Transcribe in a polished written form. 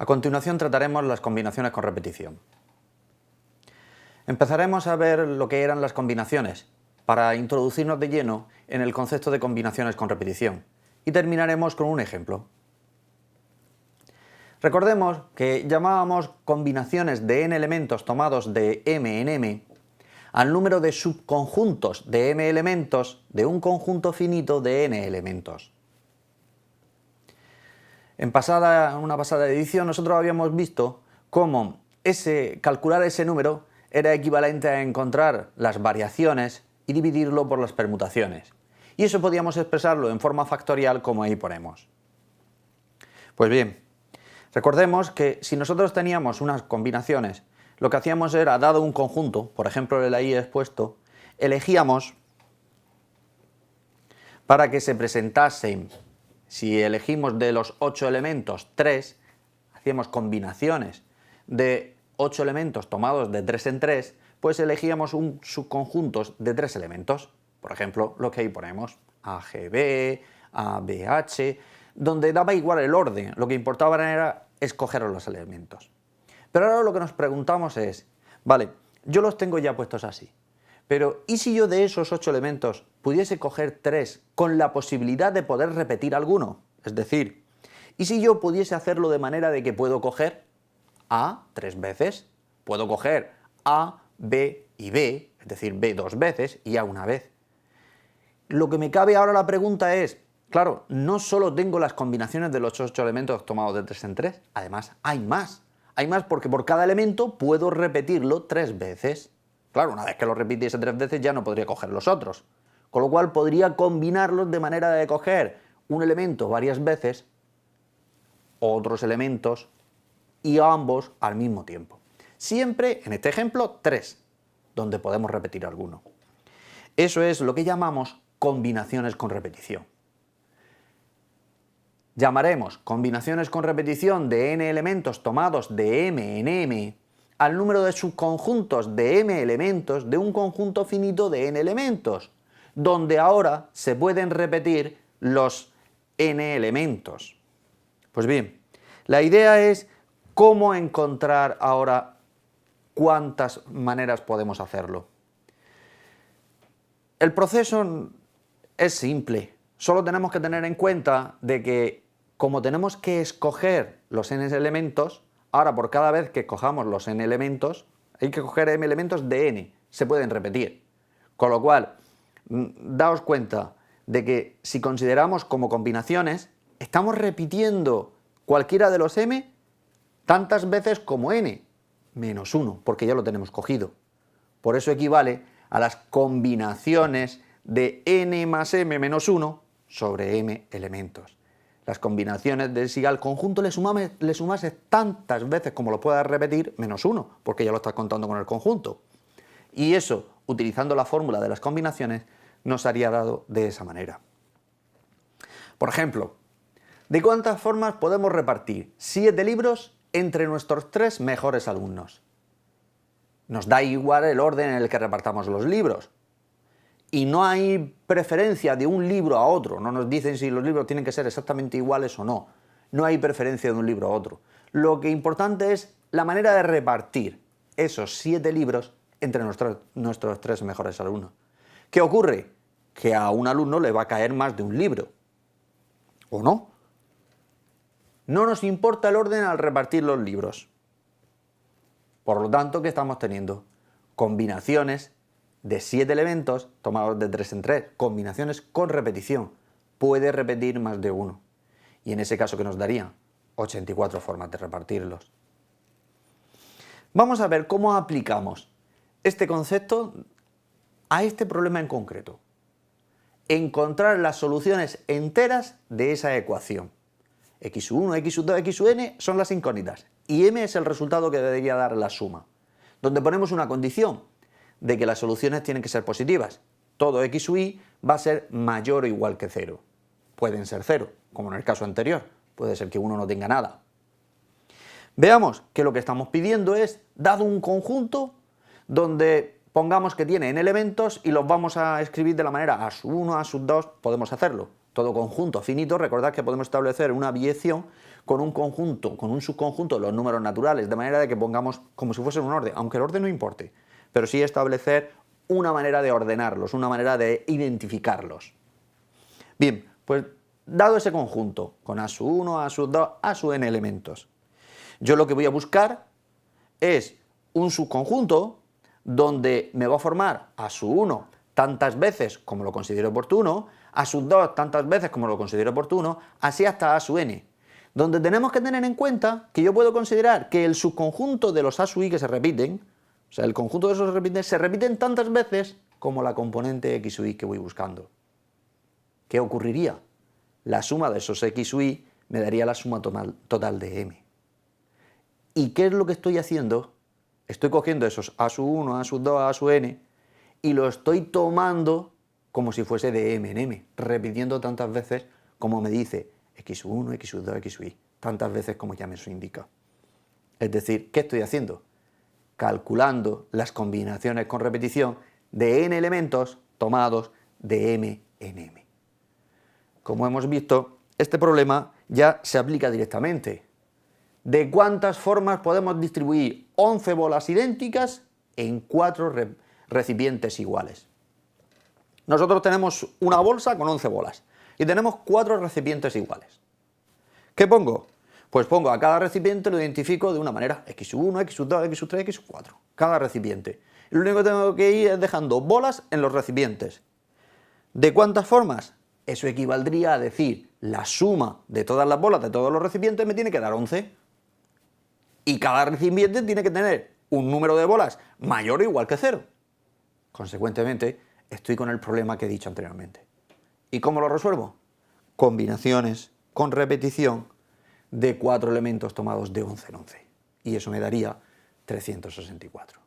A continuación trataremos las combinaciones con repetición. Empezaremos a ver lo que eran las combinaciones, para introducirnos de lleno en el concepto de combinaciones con repetición, y terminaremos con un ejemplo. Recordemos que llamábamos combinaciones de n elementos tomados de m en m al número de subconjuntos de m elementos de un conjunto finito de n elementos. En una pasada edición nosotros habíamos visto cómo calcular ese número era equivalente a encontrar las variaciones y dividirlo por las permutaciones. Y eso podíamos expresarlo en forma factorial como ahí ponemos. Pues bien, recordemos que si nosotros teníamos unas combinaciones, lo que hacíamos era, dado un conjunto, por ejemplo el ahí expuesto, elegíamos para que se presentasen, si elegimos de los 8 elementos 3, hacíamos combinaciones de 8 elementos tomados de 3 en 3, pues elegíamos un subconjunto de 3 elementos. Por ejemplo, lo que ahí ponemos, AGB, ABH, donde daba igual el orden, lo que importaba era escoger los elementos. Pero ahora lo que nos preguntamos es, vale, yo los tengo ya puestos así, pero ¿y si yo de esos 8 elementos pudiese coger 3 con la posibilidad de poder repetir alguno? Es decir, ¿y si yo pudiese hacerlo de manera de que puedo coger A 3 veces, puedo coger A, B y B, es decir, B 2 veces y A una vez? Lo que me cabe ahora la pregunta es, claro, no solo tengo las combinaciones de los 8 elementos tomados de 3 en 3, además hay más. Hay más porque por cada elemento puedo repetirlo 3 veces. Claro, una vez que lo repitiese 3 veces ya no podría coger los otros. Con lo cual podría combinarlos de manera de coger un elemento varias veces, otros elementos y ambos al mismo tiempo. Siempre, en este ejemplo, 3, donde podemos repetir alguno. Eso es lo que llamamos combinaciones con repetición. Llamaremos combinaciones con repetición de n elementos tomados de m en m al número de subconjuntos de m elementos de un conjunto finito de n elementos, donde ahora se pueden repetir los n elementos. Pues bien, la idea es cómo encontrar ahora cuántas maneras podemos hacerlo. El proceso es simple, solo tenemos que tener en cuenta de que como tenemos que escoger los n elementos, ahora por cada vez que escojamos los n elementos, hay que coger m elementos de n, se pueden repetir. Con lo cual, daos cuenta de que si consideramos como combinaciones, estamos repitiendo cualquiera de los m tantas veces como n, menos 1, porque ya lo tenemos cogido. Por eso equivale a las combinaciones de n más m menos 1 sobre m elementos. Las combinaciones de si al conjunto le sumase tantas veces como lo puedas repetir, menos 1, porque ya lo estás contando con el conjunto. Y eso, utilizando la fórmula de las combinaciones, nos haría dado de esa manera. Por ejemplo, ¿de cuántas formas podemos repartir 7 libros entre nuestros 3 mejores alumnos? Nos da igual el orden en el que repartamos los libros. Y no hay preferencia de un libro a otro, no nos dicen si los libros tienen que ser exactamente iguales o no. No hay preferencia de un libro a otro. Lo que importante es la manera de repartir esos 7 libros entre nuestros 3 mejores alumnos. ¿Qué ocurre? Que a un alumno le va a caer más de un libro. ¿O no? No nos importa el orden al repartir los libros. Por lo tanto, ¿qué estamos teniendo? Combinaciones de 7 elementos tomados de 3 en 3, combinaciones con repetición. Puede repetir más de uno. Y en ese caso, ¿qué nos daría? 84 formas de repartirlos. Vamos a ver cómo aplicamos este concepto a este problema en concreto. Encontrar las soluciones enteras de esa ecuación. x1, x2, xn son las incógnitas y m es el resultado que debería dar la suma, donde ponemos una condición de que las soluciones tienen que ser positivas. Todo x u y va a ser mayor o igual que 0. Pueden ser 0, como en el caso anterior, puede ser que uno no tenga nada. Veamos que lo que estamos pidiendo es, dado un conjunto donde pongamos que tiene n elementos y los vamos a escribir de la manera a sub 1, a sub 2, podemos hacerlo. todo conjunto finito, recordad que podemos establecer una biyección con un conjunto, con un subconjunto de los números naturales, de manera de que pongamos como si fuesen un orden, aunque el orden no importe, pero sí establecer una manera de ordenarlos, una manera de identificarlos. Bien, pues dado ese conjunto, con A sub 1, A sub 2, A sub n elementos, yo lo que voy a buscar es un subconjunto donde me va a formar A sub 1 tantas veces como lo considero oportuno, A sub 2 tantas veces como lo considero oportuno, así hasta A sub n, donde tenemos que tener en cuenta que yo puedo considerar que el subconjunto de los A sub i que se repiten, o sea, el conjunto de esos se repiten tantas veces como la componente x sub i que voy buscando. ¿Qué ocurriría? La suma de esos x sub i me daría la suma total de m. ¿Y qué es lo que estoy haciendo? Estoy cogiendo esos A sub 1, A sub 2, A sub n y lo estoy tomando como si fuese de m en m, repitiendo tantas veces como me dice x sub 1, x sub 2, x sub i, tantas veces como ya me eso indica. Es decir, ¿qué estoy haciendo? Calculando las combinaciones con repetición de n elementos tomados de m en m. Como hemos visto, este problema ya se aplica directamente. ¿De cuántas formas podemos distribuir 11 bolas idénticas en 4 recipientes iguales? Nosotros tenemos una bolsa con 11 bolas y tenemos 4 recipientes iguales. ¿Qué pongo? Pues pongo a cada recipiente, lo identifico de una manera, x sub 1, x sub 2, x sub 3, x sub 4, cada recipiente. Y lo único que tengo que ir es dejando bolas en los recipientes. ¿De cuántas formas? Eso equivaldría a decir, la suma de todas las bolas de todos los recipientes me tiene que dar 11. Y cada recipiente tiene que tener un número de bolas mayor o igual que 0. Consecuentemente, estoy con el problema que he dicho anteriormente. ¿Y cómo lo resuelvo? Combinaciones con repetición de 4 elementos tomados de 11 en 11. Y eso me daría 364.